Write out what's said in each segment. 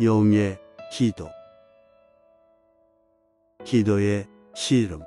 영의 기도. 기도의 씨름.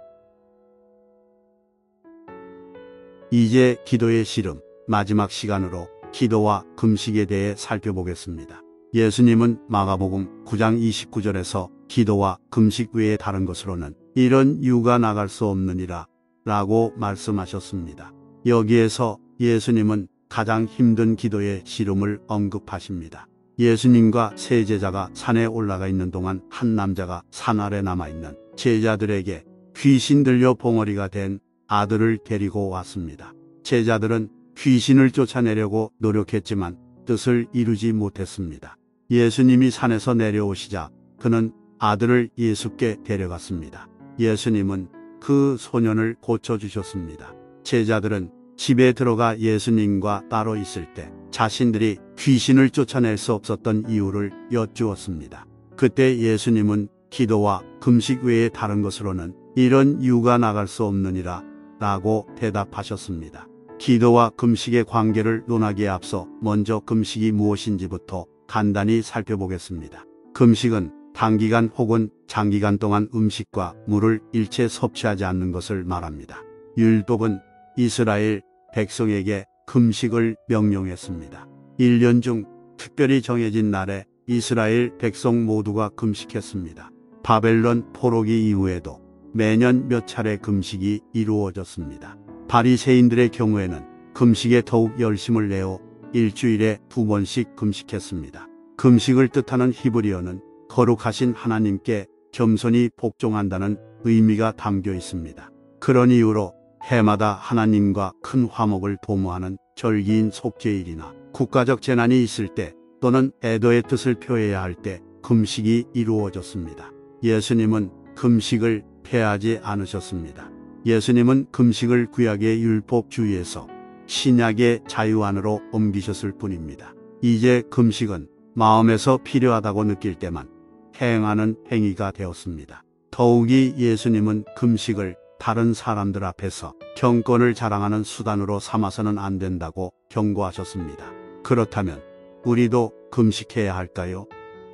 이제 기도의 씨름, 마지막 시간으로 기도와 금식에 대해 살펴보겠습니다. 예수님은 마가복음 9장 29절에서 기도와 금식 외에 다른 것으로는 이런 유가 나갈 수 없느니라 라고 말씀하셨습니다. 여기에서 예수님은 가장 힘든 기도의 씨름을 언급하십니다. 예수님과 세 제자가 산에 올라가 있는 동안 한 남자가 산 아래 남아있는 제자들에게 귀신 들려 봉어리가 된 아들을 데리고 왔습니다. 제자들은 귀신을 쫓아내려고 노력했지만 뜻을 이루지 못했습니다. 예수님이 산에서 내려오시자 그는 아들을 예수께 데려갔습니다. 예수님은 그 소년을 고쳐주셨습니다. 제자들은 집에 들어가 예수님과 따로 있을 때 자신들이 귀신을 쫓아낼 수 없었던 이유를 여쭈었습니다. 그때 예수님은 기도와 금식 외에 다른 것으로는 이런 유가 나갈 수 없느니라 라고 대답하셨습니다. 기도와 금식의 관계를 논하기에 앞서 먼저 금식이 무엇인지부터 간단히 살펴보겠습니다. 금식은 단기간 혹은 장기간 동안 음식과 물을 일체 섭취하지 않는 것을 말합니다. 율법은 이스라엘 백성에게 금식을 명령했습니다. 1년 중 특별히 정해진 날에 이스라엘 백성 모두가 금식했습니다. 바벨론 포로기 이후에도 매년 몇 차례 금식이 이루어졌습니다. 바리새인들의 경우에는 금식에 더욱 열심을 내어 일주일에 2번씩 금식했습니다. 금식을 뜻하는 히브리어는 거룩하신 하나님께 겸손히 복종한다는 의미가 담겨 있습니다. 그런 이유로 해마다 하나님과 큰 화목을 도모하는 절기인 속죄일이나 국가적 재난이 있을 때 또는 애도의 뜻을 표해야 할 때 금식이 이루어졌습니다. 예수님은 금식을 폐하지 않으셨습니다. 예수님은 금식을 구약의 율법 주의에서 신약의 자유 안으로 옮기셨을 뿐입니다. 이제 금식은 마음에서 필요하다고 느낄 때만 행하는 행위가 되었습니다. 더욱이 예수님은 금식을 다른 사람들 앞에서 경건을 자랑하는 수단으로 삼아서는 안 된다고 경고하셨습니다. 그렇다면 우리도 금식해야 할까요?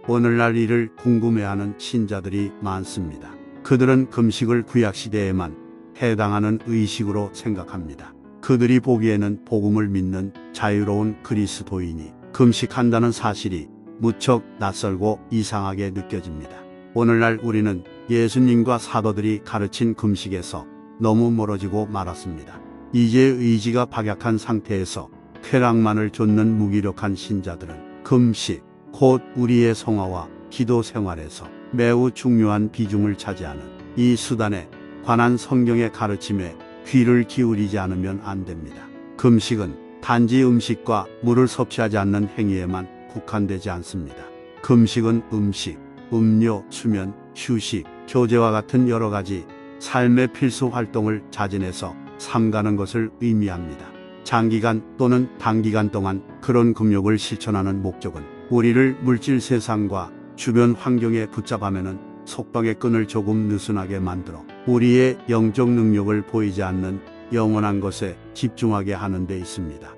오늘날 이를 궁금해하는 신자들이 많습니다. 그들은 금식을 구약시대에만 해당하는 의식으로 생각합니다. 그들이 보기에는 복음을 믿는 자유로운 그리스도인이 금식한다는 사실이 무척 낯설고 이상하게 느껴집니다. 오늘날 우리는 예수님과 사도들이 가르친 금식에서 너무 멀어지고 말았습니다. 이제 의지가 박약한 상태에서 쾌락만을 좇는 무기력한 신자들은 금식, 곧 우리의 성화와 기도 생활에서 매우 중요한 비중을 차지하는 이 수단에 관한 성경의 가르침에 귀를 기울이지 않으면 안 됩니다. 금식은 단지 음식과 물을 섭취하지 않는 행위에만 국한되지 않습니다. 금식은 음식, 음료, 수면, 휴식, 교제와 같은 여러 가지 삶의 필수 활동을 자진해서 삼가는 것을 의미합니다. 장기간 또는 단기간 동안 그런 금욕을 실천하는 목적은 우리를 물질 세상과 주변 환경에 붙잡아매는 속박의 끈을 조금 느슨하게 만들어 우리의 영적 능력을 보이지 않는 영원한 것에 집중하게 하는 데 있습니다.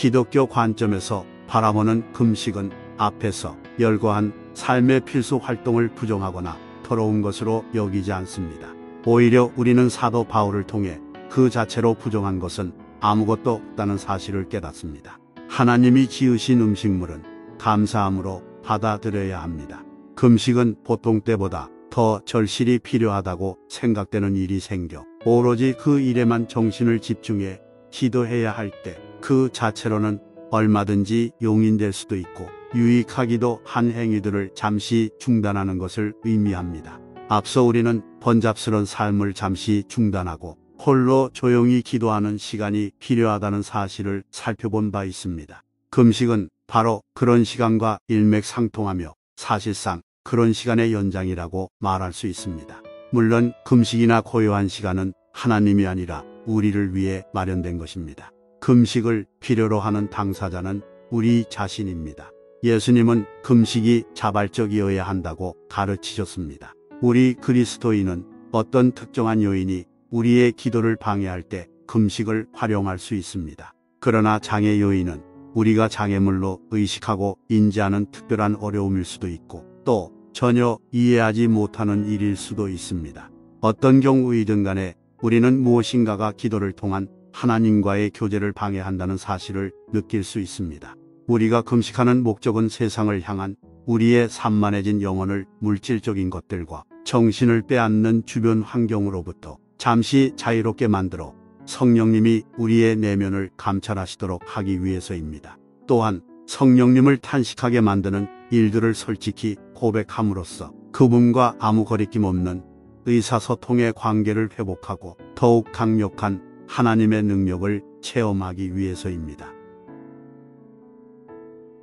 기독교 관점에서 바라보는 금식은 앞에서 열거한 삶의 필수 활동을 부정하거나 더러운 것으로 여기지 않습니다. 오히려 우리는 사도 바울을 통해 그 자체로 부정한 것은 아무것도 없다는 사실을 깨닫습니다. 하나님이 지으신 음식물은 감사함으로 받아들여야 합니다. 금식은 보통 때보다 더 절실히 필요하다고 생각되는 일이 생겨 오로지 그 일에만 정신을 집중해 기도해야 할 때 그 자체로는 얼마든지 용인될 수도 있고 유익하기도 한 행위들을 잠시 중단하는 것을 의미합니다. 앞서 우리는 번잡스런 삶을 잠시 중단하고 홀로 조용히 기도하는 시간이 필요하다는 사실을 살펴본 바 있습니다. 금식은 바로 그런 시간과 일맥상통하며 사실상 그런 시간의 연장이라고 말할 수 있습니다. 물론 금식이나 고요한 시간은 하나님이 아니라 우리를 위해 마련된 것입니다. 금식을 필요로 하는 당사자는 우리 자신입니다. 예수님은 금식이 자발적이어야 한다고 가르치셨습니다. 우리 그리스도인은 어떤 특정한 요인이 우리의 기도를 방해할 때 금식을 활용할 수 있습니다. 그러나 장애 요인은 우리가 장애물로 의식하고 인지하는 특별한 어려움일 수도 있고 또 전혀 이해하지 못하는 일일 수도 있습니다. 어떤 경우이든 간에 우리는 무엇인가가 기도를 통한 하나님과의 교제를 방해한다는 사실을 느낄 수 있습니다. 우리가 금식하는 목적은 세상을 향한 우리의 산만해진 영혼을 물질적인 것들과 정신을 빼앗는 주변 환경으로부터 잠시 자유롭게 만들어 성령님이 우리의 내면을 감찰하시도록 하기 위해서입니다. 또한 성령님을 탄식하게 만드는 일들을 솔직히 고백함으로써 그분과 아무 거리낌 없는 의사소통의 관계를 회복하고 더욱 강력한 하나님의 능력을 체험하기 위해서입니다.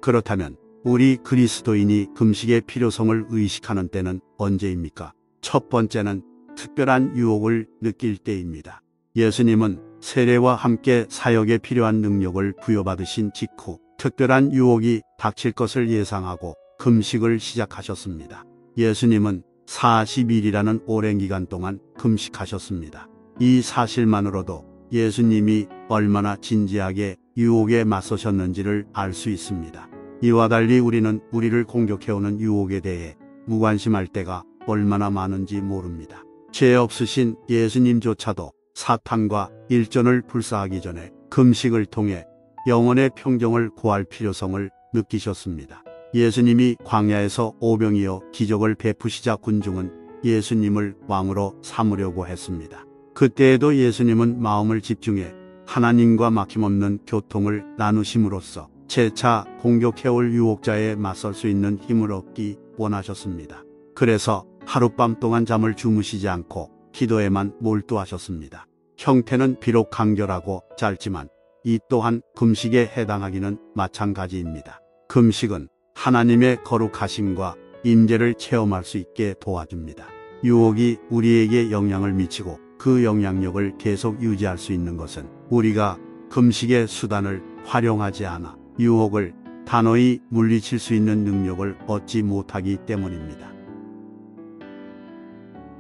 그렇다면 우리 그리스도인이 금식의 필요성을 의식하는 때는 언제입니까? 첫 번째는 특별한 유혹을 느낄 때입니다. 예수님은 세례와 함께 사역에 필요한 능력을 부여받으신 직후 특별한 유혹이 닥칠 것을 예상하고 금식을 시작하셨습니다. 예수님은 40일이라는 오랜 기간 동안 금식하셨습니다. 이 사실만으로도 예수님이 얼마나 진지하게 유혹에 맞서셨는지를 알 수 있습니다. 이와 달리 우리는 우리를 공격해오는 유혹에 대해 무관심할 때가 얼마나 많은지 모릅니다. 죄 없으신 예수님조차도 사탄과 일전을 불사하기 전에 금식을 통해 영혼의 평정을 구할 필요성을 느끼셨습니다. 예수님이 광야에서 오병이어 기적을 베푸시자 군중은 예수님을 왕으로 삼으려고 했습니다. 그때에도 예수님은 마음을 집중해 하나님과 막힘없는 교통을 나누심으로써 재차 공격해올 유혹자에 맞설 수 있는 힘을 얻기 원하셨습니다. 그래서 하룻밤 동안 잠을 주무시지 않고 기도에만 몰두하셨습니다. 형태는 비록 간결하고 짧지만 이 또한 금식에 해당하기는 마찬가지입니다. 금식은 하나님의 거룩하심과 임재를 체험할 수 있게 도와줍니다. 유혹이 우리에게 영향을 미치고 그 영향력을 계속 유지할 수 있는 것은 우리가 금식의 수단을 활용하지 않아 유혹을 단호히 물리칠 수 있는 능력을 얻지 못하기 때문입니다.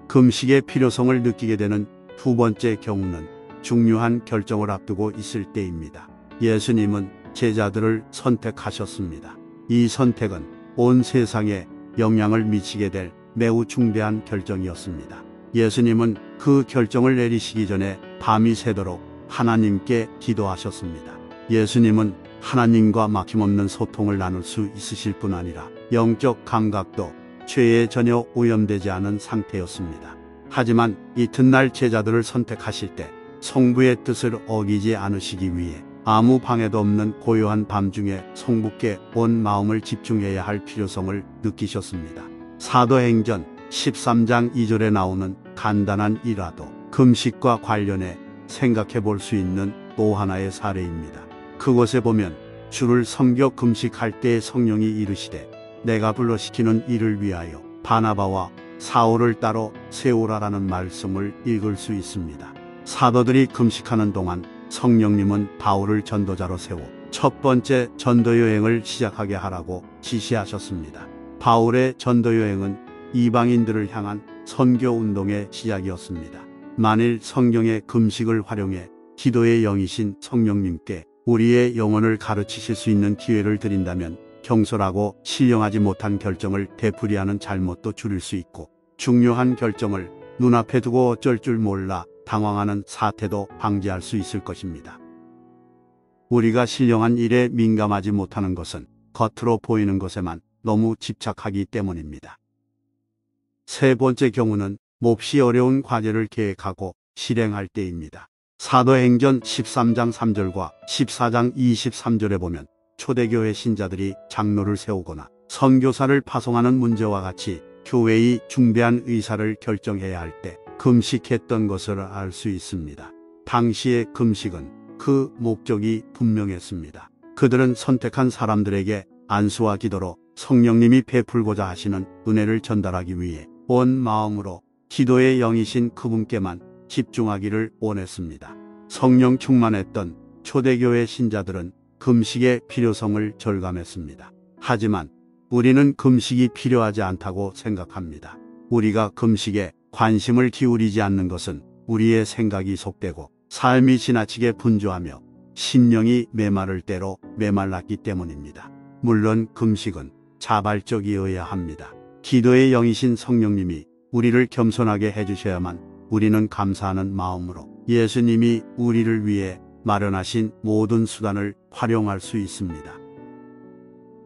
금식의 필요성을 느끼게 되는 두 번째 경우는 중요한 결정을 앞두고 있을 때입니다. 예수님은 제자들을 선택하셨습니다. 이 선택은 온 세상에 영향을 미치게 될 매우 중대한 결정이었습니다. 예수님은 그 결정을 내리시기 전에 밤이 새도록 하나님께 기도하셨습니다. 예수님은 하나님과 막힘없는 소통을 나눌 수 있으실 뿐 아니라 영적 감각도 죄에 전혀 오염되지 않은 상태였습니다. 하지만 이튿날 제자들을 선택하실 때 성부의 뜻을 어기지 않으시기 위해 아무 방해도 없는 고요한 밤중에 성부께 온 마음을 집중해야 할 필요성을 느끼셨습니다. 사도행전 13장 2절에 나오는 간단한 일화도 금식과 관련해 생각해 볼 수 있는 또 하나의 사례입니다. 그곳에 보면 주를 섬겨 금식할 때 성령이 이르시되 내가 불러시키는 일을 위하여 바나바와 사울을 따로 세우라라는 말씀을 읽을 수 있습니다. 사도들이 금식하는 동안 성령님은 바울을 전도자로 세워 첫 번째 전도여행을 시작하게 하라고 지시하셨습니다. 바울의 전도여행은 이방인들을 향한 선교운동의 시작이었습니다. 만일 성경의 금식을 활용해 기도의 영이신 성령님께 우리의 영혼을 가르치실 수 있는 기회를 드린다면 경솔하고 신령하지 못한 결정을 되풀이하는 잘못도 줄일 수 있고 중요한 결정을 눈앞에 두고 어쩔 줄 몰라 당황하는 사태도 방지할 수 있을 것입니다. 우리가 신령한 일에 민감하지 못하는 것은 겉으로 보이는 것에만 너무 집착하기 때문입니다. 세 번째 경우는 몹시 어려운 과제를 계획하고 실행할 때입니다. 사도행전 13장 3절과 14장 23절에 보면 초대교회 신자들이 장로를 세우거나 선교사를 파송하는 문제와 같이 교회의 중대한 의사를 결정해야 할 때 금식했던 것을 알 수 있습니다. 당시의 금식은 그 목적이 분명했습니다. 그들은 선택한 사람들에게 안수와 기도로 성령님이 베풀고자 하시는 은혜를 전달하기 위해 온 마음으로 기도의 영이신 그분께만 집중하기를 원했습니다. 성령 충만했던 초대교회 신자들은 금식의 필요성을 절감했습니다. 하지만 우리는 금식이 필요하지 않다고 생각합니다. 우리가 금식에 관심을 기울이지 않는 것은 우리의 생각이 속되고 삶이 지나치게 분주하며 심령이 메마를 대로 메말랐기 때문입니다. 물론 금식은 자발적이어야 합니다. 기도의 영이신 성령님이 우리를 겸손하게 해주셔야만 우리는 감사하는 마음으로 예수님이 우리를 위해 마련하신 모든 수단을 활용할 수 있습니다.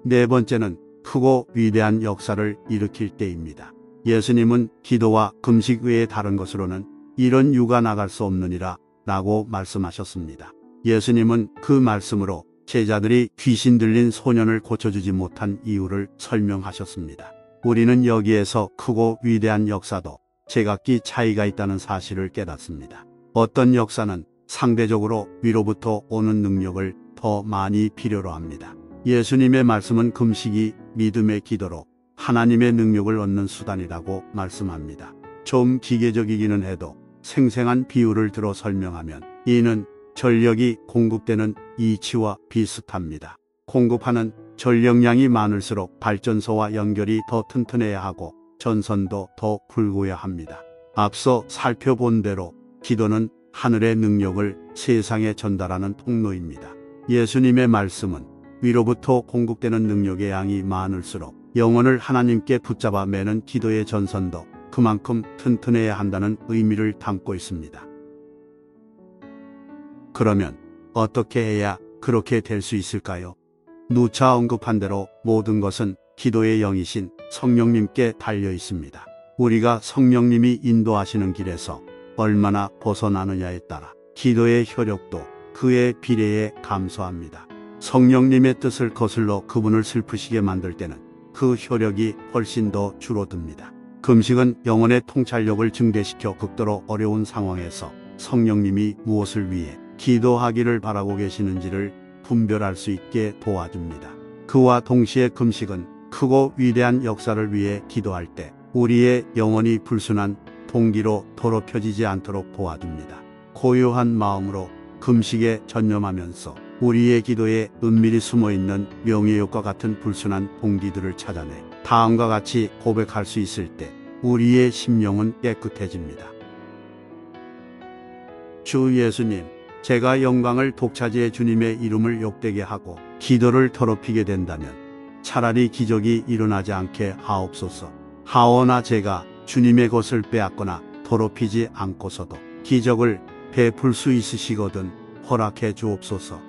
네 번째는 크고 위대한 역사를 일으킬 때입니다. 예수님은 기도와 금식 외에 다른 것으로는 이런 유가 나갈 수 없느니라 라고 말씀하셨습니다. 예수님은 그 말씀으로 제자들이 귀신 들린 소년을 고쳐주지 못한 이유를 설명하셨습니다. 우리는 여기에서 크고 위대한 역사도 제각기 차이가 있다는 사실을 깨닫습니다. 어떤 역사는 상대적으로 위로부터 오는 능력을 더 많이 필요로 합니다. 예수님의 말씀은 금식이 믿음의 기도로 하나님의 능력을 얻는 수단이라고 말씀합니다. 좀 기계적이기는 해도 생생한 비유를 들어 설명하면 이는 전력이 공급되는 이치와 비슷합니다. 공급하는 전력량이 많을수록 발전소와 연결이 더 튼튼해야 하고 전선도 더 굵어야 합니다. 앞서 살펴본 대로 기도는 하늘의 능력을 세상에 전달하는 통로입니다. 예수님의 말씀은 위로부터 공급되는 능력의 양이 많을수록 영혼을 하나님께 붙잡아 매는 기도의 전선도 그만큼 튼튼해야 한다는 의미를 담고 있습니다. 그러면 어떻게 해야 그렇게 될 수 있을까요? 누차 언급한 대로 모든 것은 기도의 영이신 성령님께 달려 있습니다. 우리가 성령님이 인도하시는 길에서 얼마나 벗어나느냐에 따라 기도의 효력도 그에 비례해 감소합니다. 성령님의 뜻을 거슬러 그분을 슬프시게 만들 때는 그 효력이 훨씬 더 줄어듭니다. 금식은 영혼의 통찰력을 증대시켜 극도로 어려운 상황에서 성령님이 무엇을 위해 기도하기를 바라고 계시는지를 분별할 수 있게 도와줍니다. 그와 동시에 금식은 크고 위대한 역사를 위해 기도할 때 우리의 영혼이 불순한 동기로 더럽혀지지 않도록 도와줍니다. 고요한 마음으로 금식에 전념하면서 우리의 기도에 은밀히 숨어있는 명예욕과 같은 불순한 동기들을 찾아내 다음과 같이 고백할 수 있을 때 우리의 심령은 깨끗해집니다. 주 예수님, 제가 영광을 독차지해 주님의 이름을 욕되게 하고 기도를 더럽히게 된다면 차라리 기적이 일어나지 않게 하옵소서. 하오나 제가 주님의 것을 빼앗거나 더럽히지 않고서도 기적을 베풀 수 있으시거든 허락해 주옵소서.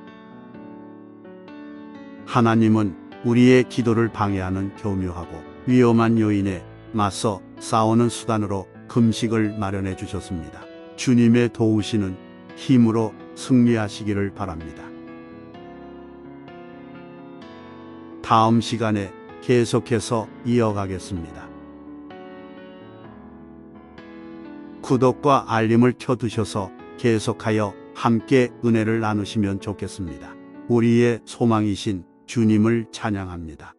하나님은 우리의 기도를 방해하는 교묘하고 위험한 요인에 맞서 싸우는 수단으로 금식을 마련해 주셨습니다. 주님의 도우시는 힘으로 승리하시기를 바랍니다. 다음 시간에 계속해서 이어가겠습니다. 구독과 알림을 켜두셔서 계속하여 함께 은혜를 나누시면 좋겠습니다. 우리의 소망이신 주님을 찬양합니다.